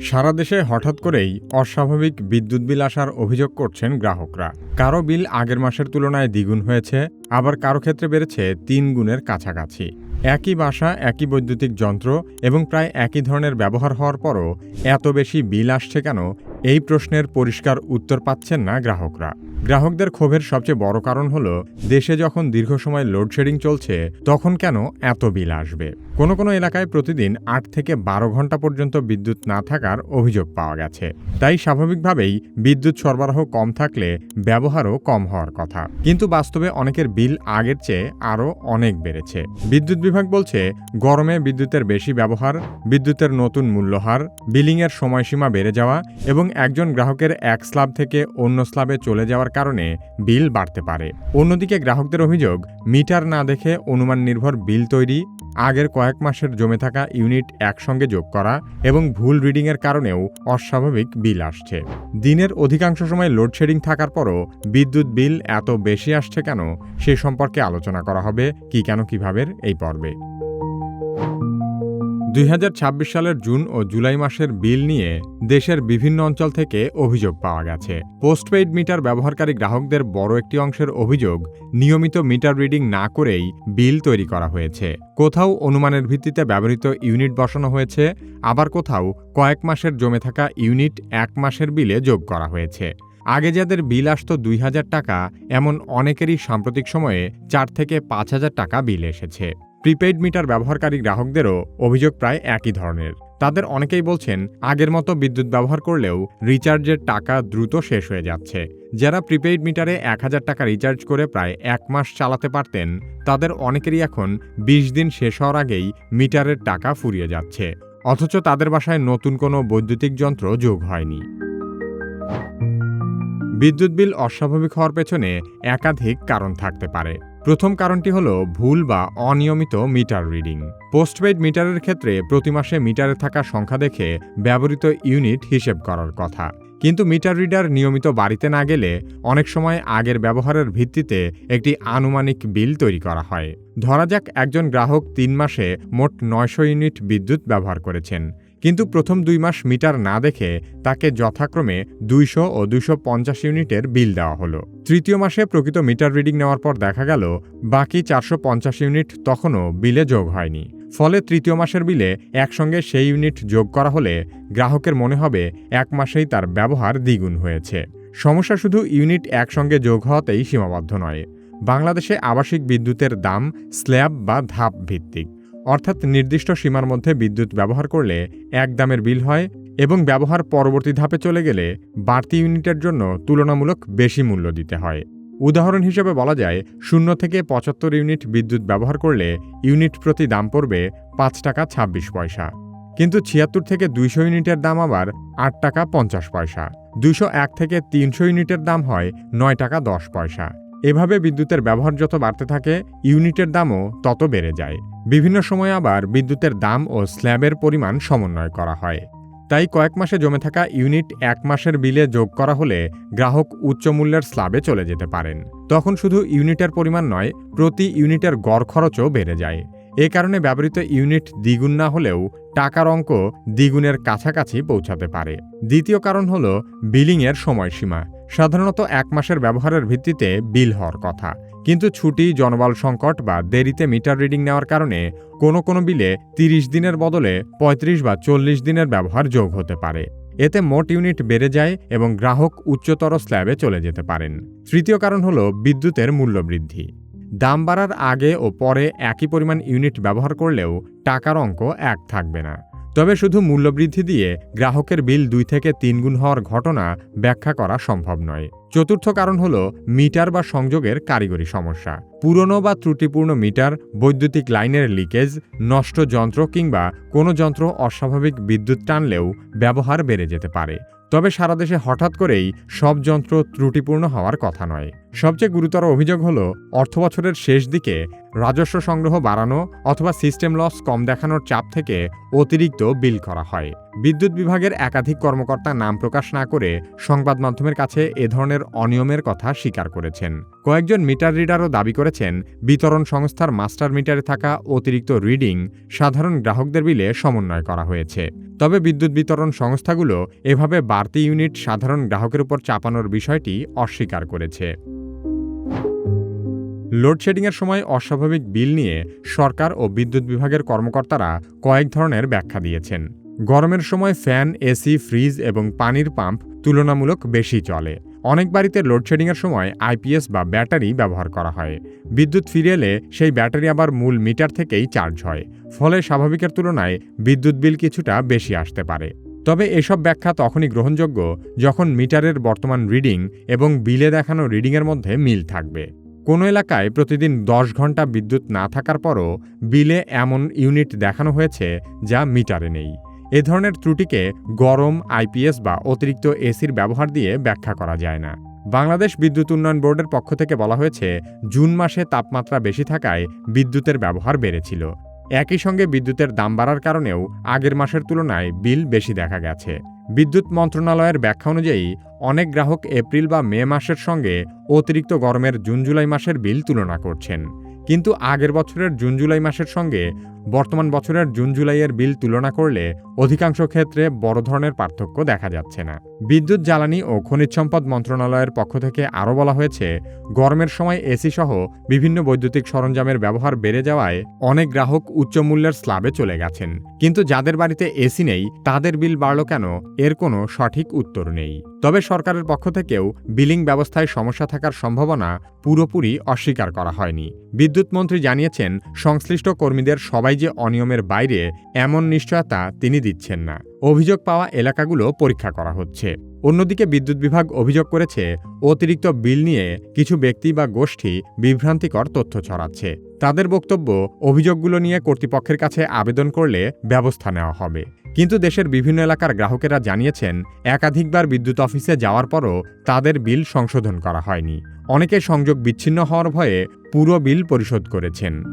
সারা দেশে হঠাৎ করেই অস্বাভাবিক বিদ্যুৎ বিল আসার অভিযোগ করছেন গ্রাহকরা। কারো বিল আগের মাসের তুলনায় দ্বিগুণ হয়েছে, আবার কারো ক্ষেত্রে বেড়েছে ৩ গুণের কাছাকাছি। একই বাসা, একই বৈদ্যুতিক যন্ত্র এবং প্রায় একই ধরনের ব্যবহার হওয়ার পরও এত বেশি বিল আসছে কেন, এই প্রশ্নের পরিষ্কার উত্তর পাচ্ছেন না গ্রাহকরা। গ্রাহকদের ক্ষোভের সবচেয়ে বড় কারণ হলো, দেশে যখন দীর্ঘ সময় লোডশেডিং চলছে তখন কেন এত বিল আসবে। কোনো কোনো এলাকায় প্রতিদিন ৮ থেকে ১২ ঘন্টা পর্যন্ত বিদ্যুৎ না থাকার অভিযোগ পাওয়া গেছে। তাই স্বাভাবিকভাবেই বিদ্যুৎ সরবরাহ কম থাকলে ব্যবহারও কম হওয়ার কথা। কিন্তু বাস্তবে অনেকের বিল আগের চেয়ে আরও অনেক বেড়েছে। বিদ্যুৎ বিভাগ বলছে, গরমে বিদ্যুতের বেশি ব্যবহার, বিদ্যুতের নতুন মূল্যহার, বিলিংয়ের সময়সীমা বেড়ে যাওয়া এবং একজন গ্রাহকের এক স্ল্যাব থেকে অন্য স্ল্যাবে চলে যাওয়ার কারণে বিল বাড়তে পারে। অন্যদিকে গ্রাহকদের অভিযোগ, মিটার না দেখে অনুমান নির্ভর বিল তৈরি, আগের কয়েক মাসের জমে থাকা ইউনিট একসঙ্গে যোগ করা এবং ভুল রিডিংয়ের কারণেও অস্বাভাবিক বিল আসছে। দিনের অধিকাংশ সময় লোডশেডিং থাকার পরও বিদ্যুৎ বিল এত বেশি আসছে কেন, সে সম্পর্কে আলোচনা করা হবে কি কেন কিভাবে এই পর্বে। ২০২৬ সালের জুন ও জুলাই মাসের বিল নিয়ে দেশের বিভিন্ন অঞ্চল থেকে অভিযোগ পাওয়া গেছে। পোস্টপেইড মিটার ব্যবহারকারী গ্রাহকদের বড় একটি অংশের অভিযোগ, নিয়মিত মিটার রিডিং না করেই বিল তৈরি করা হয়েছে। কোথাও অনুমানের ভিত্তিতে ব্যবহৃত ইউনিট বসানো হয়েছে, আবার কোথাও কয়েক মাসের জমে থাকা ইউনিট এক মাসের বিলে যোগ করা হয়েছে। আগে যাদের বিল আসত ২,০০০ টাকা, এমন অনেকেরই সাম্প্রতিক সময়ে ৪ থেকে ৫,০০০ টাকা বিল এসেছে। প্রিপেইড মিটার ব্যবহারকারী গ্রাহকদেরও অভিযোগ প্রায় একই ধরনের। তাদের অনেকেই বলছেন, আগের মতো বিদ্যুৎ ব্যবহার করলেও রিচার্জের টাকা দ্রুত শেষ হয়ে যাচ্ছে। যারা প্রিপেইড মিটারে ১,০০০ টাকা রিচার্জ করে প্রায় ১ মাস চালাতে পারতেন, তাদের অনেকেরই এখন ২০ দিন শেষ হওয়ার আগেই মিটারের টাকা ফুরিয়ে যাচ্ছে, অথচ তাদের বাসায় নতুন কোনো বৈদ্যুতিক যন্ত্র যোগ হয়নি। বিদ্যুৎ বিল অস্বাভাবিক হওয়ার পেছনে একাধিক কারণ থাকতে পারে। প্রথম কারণটি হলো ভুল বা অনিয়মিত মিটার রিডিং। পোস্টপেইড মিটারের ক্ষেত্রে প্রতি মাসে মিটারে থাকা সংখ্যা দেখে ব্যবহৃত ইউনিট হিসেব করার কথা, কিন্তু মিটার রিডার নিয়মিত বাড়িতে না গেলে অনেক সময় আগের ব্যবহারের ভিত্তিতে একটি আনুমানিক বিল তৈরি করা হয়। ধরা যাক, একজন গ্রাহক ৩ মাসে মোট ৯০০ ইউনিট বিদ্যুৎ ব্যবহার করেছেন, কিন্তু প্রথম ২ মাস মিটার না দেখে তাকে যথাক্রমে ২০০ ও ২৫০ ইউনিটের বিল দেওয়া হলো। তৃতীয় মাসে প্রকৃত মিটার রিডিং নেওয়ার পর দেখা গেল বাকি ৪৫০ ইউনিট তখনও বিলে যোগ হয়নি। ফলে তৃতীয় মাসের বিলে একসঙ্গে সেই ইউনিট যোগ করা হলে গ্রাহকের মনে হবে ১ মাসেই তার ব্যবহার দ্বিগুণ হয়েছে। সমস্যা শুধু ইউনিট একসঙ্গে যোগ হওয়াতেই সীমাবদ্ধ নয়। বাংলাদেশে আবাসিক বিদ্যুতের দাম স্ল্যাব বা ধাপ ভিত্তিক, অর্থাৎ নির্দিষ্ট সীমার মধ্যে বিদ্যুৎ ব্যবহার করলে এক দামের বিল হয় এবং ব্যবহার পরবর্তী ধাপে চলে গেলে বাড়তি ইউনিটের জন্য তুলনামূলক বেশি মূল্য দিতে হয়। উদাহরণ হিসেবে বলা যায়, ০ থেকে ৭৫ ইউনিট বিদ্যুৎ ব্যবহার করলে ইউনিট প্রতি দাম পড়বে ৫ টাকা ২৬ পয়সা, কিন্তু ৭৬ থেকে ২০০ ইউনিটের দাম আবার ৮ টাকা ৫০ পয়সা। ২০১ থেকে ৩০০ ইউনিটের দাম হয় ৯ টাকা ১০ পয়সা। এভাবে বিদ্যুতের ব্যবহার যত বাড়তে থাকে, ইউনিটের দামও তত বেড়ে যায়। বিভিন্ন সময় আবার বিদ্যুতের দাম ও স্ল্যাবের পরিমাণ সমন্বয় করা হয়। তাই কয়েক মাসে জমে থাকা ইউনিট ১ মাসের বিলে যোগ করা হলে গ্রাহক উচ্চ মূল্যের স্ল্যাবে চলে যেতে পারেন। তখন শুধু ইউনিটের পরিমাণ নয়, প্রতি ইউনিটের গড় খরচও বেড়ে যায়। এ কারণে ব্যবহৃত ইউনিট দ্বিগুণ না হলেও টাকার অঙ্ক দ্বিগুণের কাছাকাছি পৌঁছাতে পারে। দ্বিতীয় কারণ হল বিলিংয়ের সময়সীমা। সাধারণত ১ মাসের ব্যবহারের ভিত্তিতে বিল হওয়ার কথা, কিন্তু ছুটি, জনবল সংকট বা দেরিতে মিটার রিডিং নেওয়ার কারণে কোনো কোনো বিলে ৩০ দিনের বদলে ৩৫ বা ৪০ দিনের ব্যবহার যোগ হতে পারে। এতে মোট ইউনিট বেড়ে যায় এবং গ্রাহক উচ্চতর স্ল্যাবে চলে যেতে পারেন। তৃতীয় কারণ হল বিদ্যুতের মূল্য বৃদ্ধি। দাম বাড়ার আগে ও পরে একই পরিমাণ ইউনিট ব্যবহার করলেও টাকার অঙ্ক এক থাকবে না। তবে শুধু মূল্যবৃদ্ধি দিয়ে গ্রাহকের বিল ২ থেকে ৩ গুণ হওয়ার ঘটনা ব্যাখ্যা করা সম্ভব নয়। চতুর্থ কারণ হল মিটার বা সংযোগের কারিগরি সমস্যা। পুরনো বা ত্রুটিপূর্ণ মিটার, বৈদ্যুতিক লাইনের লিকেজ, নষ্ট যন্ত্র কিংবা কোনো যন্ত্র অস্বাভাবিক বিদ্যুৎ টানলেও ব্যবহার বেড়ে যেতে পারে। তবে সারা দেশে হঠাৎ করেই সব যন্ত্র ত্রুটিপূর্ণ হওয়ার কথা নয়। সবচেয়ে গুরুতর অভিযোগ হল, অর্থবছরের শেষ দিকে রাজস্ব সংগ্রহ বাড়ানো অথবা সিস্টেম লস কম দেখানোর চাপ থেকে অতিরিক্ত বিল করা হয়। বিদ্যুৎ বিভাগের একাধিক কর্মকর্তা নাম প্রকাশ না করে সংবাদ মাধ্যমের কাছে এ ধরনের অনিয়মের কথা স্বীকার করেছেন। কয়েকজন মিটার রিডারও দাবি করেছেন, বিতরণ সংস্থার মাস্টার মিটারে থাকা অতিরিক্ত রিডিং সাধারণ গ্রাহকদের বিলে সমন্বয় করা হয়েছে। তবে বিদ্যুৎ বিতরণ সংস্থাগুলো এভাবে বাড়তি ইউনিট সাধারণ গ্রাহকের উপর চাপানোর বিষয়টি অস্বীকার করেছে। লোডশেডিংয়ের সময় অস্বাভাবিক বিল নিয়ে সরকার ও বিদ্যুৎ বিভাগের কর্মকর্তারা কয়েক ধরনের ব্যাখ্যা দিয়েছেন। গরমের সময় ফ্যান, এসি, ফ্রিজ এবং পানির পাম্প তুলনামূলক বেশি চলে। অনেক বাড়িতে লোডশেডিংয়ের সময় আইপিএস বা ব্যাটারি ব্যবহার করা হয়। বিদ্যুৎ ফিরে এলে সেই ব্যাটারি আবার মূল মিটার থেকেই চার্জ হয়, ফলে স্বাভাবিকের তুলনায় বিদ্যুৎ বিল কিছুটা বেশি আসতে পারে। তবে এসব ব্যাখ্যা তখনই গ্রহণযোগ্য যখন মিটারের বর্তমান রিডিং এবং বিলে দেখানো রিডিংয়ের মধ্যে মিল থাকবে। কোনো এলাকায় প্রতিদিন 10 ঘন্টা বিদ্যুৎ না থাকার পরও বিলে এমন ইউনিট দেখানো হয়েছে যা মিটারে নেই। এ ধরনের ত্রুটিকে গরম, আইপিএস বা অতিরিক্ত এসির ব্যবহার দিয়ে ব্যাখ্যা করা যায় না। বাংলাদেশ বিদ্যুৎ উন্নয়ন বোর্ডের পক্ষ থেকে বলা হয়েছে, জুন মাসে তাপমাত্রা বেশি থাকায় বিদ্যুতের ব্যবহার বেড়েছিল। একই সঙ্গে বিদ্যুতের দাম বাড়ার কারণেও আগের মাসের তুলনায় বিল বেশি দেখা গেছে। বিদ্যুৎ মন্ত্রণালয়ের ব্যাখ্যা অনুযায়ী অনেক গ্রাহক এপ্রিল বা মে মাসের সঙ্গে অতিরিক্ত গরমের জুন-জুলাই মাসের বিল তুলনা করছেন। কিন্তু আগের বছরের জুন-জুলাই মাসের সঙ্গে বর্তমান বছরের জুন-জুলাইয়ের বিল তুলনা করলে অধিকাংশ ক্ষেত্রে বড় ধরনের পার্থক্য দেখা যাচ্ছে না। বিদ্যুৎ, জ্বালানি ও খনিজ সম্পদ মন্ত্রণালয়ের পক্ষ থেকে আরও বলা হয়েছে, গরমের সময় এসি সহ বিভিন্ন বৈদ্যুতিক সরঞ্জামের ব্যবহার বেড়ে যাওয়ায় অনেক গ্রাহক উচ্চ মূল্যের স্ল্যাবে চলে গেছেন। কিন্তু যাদের বাড়িতে এসি নেই তাদের বিল বাড়ল কেন, এর কোনো সঠিক উত্তর নেই। তবে সরকারের পক্ষ থেকেও বিলিং ব্যবস্থায় সমস্যা থাকার সম্ভাবনা পুরোপুরি অস্বীকার করা হয়নি। বিদ্যুৎ মন্ত্রী জানিয়েছেন, সংশ্লিষ্ট কর্মীদের সবাই যে অনিয়মের বাইরে এমন নিশ্চয়তা তিনি দিচ্ছেন না। অভিযোগ পাওয়া এলাকাগুলো পরীক্ষা করা হচ্ছে। অন্যদিকে বিদ্যুৎ বিভাগ অভিযোগ করেছে, অতিরিক্ত বিল নিয়ে কিছু ব্যক্তি বা গোষ্ঠী বিভ্রান্তিকর তথ্য ছড়াচ্ছে। তাদের বক্তব্য, অভিযোগগুলো নিয়ে কর্তৃপক্ষের কাছে আবেদন করলে ব্যবস্থা নেওয়া হবে। কিন্তু দেশের বিভিন্ন এলাকার গ্রাহকেরা জানিয়েছেন, একাধিকবার বিদ্যুৎ অফিসে যাওয়ার পরও তাদের বিল সংশোধন করা হয়নি। অনেকে সংযোগ বিচ্ছিন্ন হওয়ার ভয়ে পুরো বিল পরিশোধ করেছেন।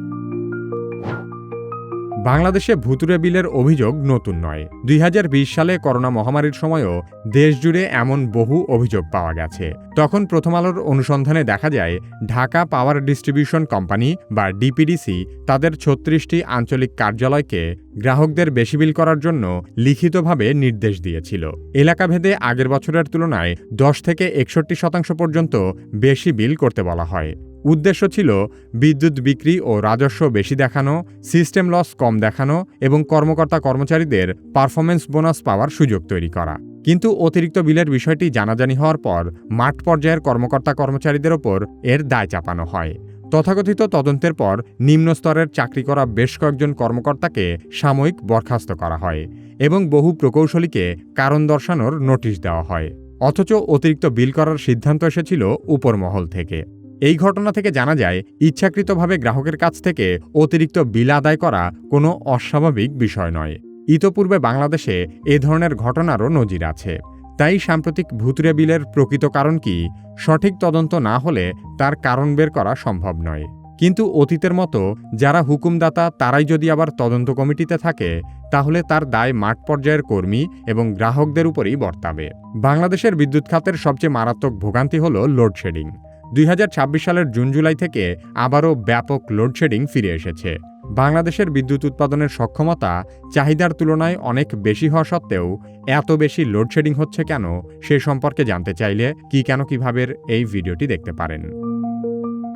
বাংলাদেশে ভুতুড়ে বিলের অভিযোগ নতুন নয়। 2020 সালে করোনা মহামারীর সময়ও দেশজুড়ে এমন বহু অভিযোগ পাওয়া গেছে। তখন প্রথম আলোর অনুসন্ধানে দেখা যায়, ঢাকা পাওয়ার ডিস্ট্রিবিউশন কোম্পানি বা ডিপিডিসি তাদের 36টি আঞ্চলিক কার্যালয়কে গ্রাহকদের বেশি বিল করার জন্য লিখিতভাবে নির্দেশ দিয়েছিল। এলাকাভেদে আগের বছরের তুলনায় 10 থেকে 61% পর্যন্ত বেশি বিল করতে বলা হয়। উদ্দেশ্য ছিল বিদ্যুৎ বিক্রি ও রাজস্ব বেশি দেখানো, সিস্টেম লস কম দেখানো এবং কর্মকর্তা-কর্মচারীদের পারফরমেন্স বোনাস পাওয়ার সুযোগ তৈরি করা। কিন্তু অতিরিক্ত বিলের বিষয়টি জানাজানি হওয়ার পর মাঠ পর্যায়ের কর্মকর্তা-কর্মচারীদের ওপর এর দায় চাপানো হয়। তথাকথিত তদন্তের পর নিম্ন স্তরের চাকরি করা বেশ কয়েকজন কর্মকর্তাকে সাময়িক বরখাস্ত করা হয় এবং বহু প্রকৌশলীকে কারণ দর্শানোর নোটিশ দেওয়া হয়। অথচ অতিরিক্ত বিল করার সিদ্ধান্ত এসেছিল উপর মহল থেকে। এই ঘটনা থেকে জানা যায়, ইচ্ছাকৃতভাবে গ্রাহকের কাছ থেকে অতিরিক্ত বিল আদায় করা কোনো অস্বাভাবিক বিষয় নয়। ইতোপূর্বে বাংলাদেশে এ ধরনের ঘটনারও নজির আছে। তাই সাম্প্রতিক ভুতুড়ে বিলের প্রকৃত কারণ কি, সঠিক তদন্ত না হলে তার কারণ বের করা সম্ভব নয়। কিন্তু অতীতের মতো যারা হুকুমদাতা তারাই যদি আবার তদন্ত কমিটিতে থাকে, তাহলে তার দায় মাঠ পর্যায়ের কর্মী এবং গ্রাহকদের উপরই বর্তাবে। বাংলাদেশের বিদ্যুৎ খাতের সবচেয়ে মারাত্মক ভোগান্তি হল লোডশেডিং। 2026 সালের জুন-জুলাই থেকে আবারও ব্যাপক লোডশেডিং ফিরে এসেছে। বাংলাদেশের বিদ্যুৎ উৎপাদনের সক্ষমতা চাহিদার তুলনায় অনেক বেশি হওয়া সত্ত্বেও এত বেশি লোডশেডিং হচ্ছে কেন, সে সম্পর্কে জানতে চাইলে কি কেন কিভাবের এই ভিডিওটি দেখতে পারেন।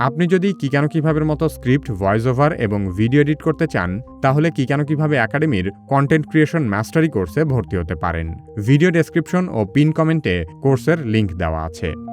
আপনি যদি কি কেন কিভাবের মতো স্ক্রিপ্ট, ভয়েস ওভার এবং ভিডিও এডিট করতে চান, তাহলে কি কেন কিভাবে একাডেমির কন্টেন্ট ক্রিয়েশন মাস্টারি কোর্সে ভর্তি হতে পারেন। ভিডিও ডেসক্রিপশন ও পিন কমেন্টে কোর্সের লিংক দেওয়া আছে।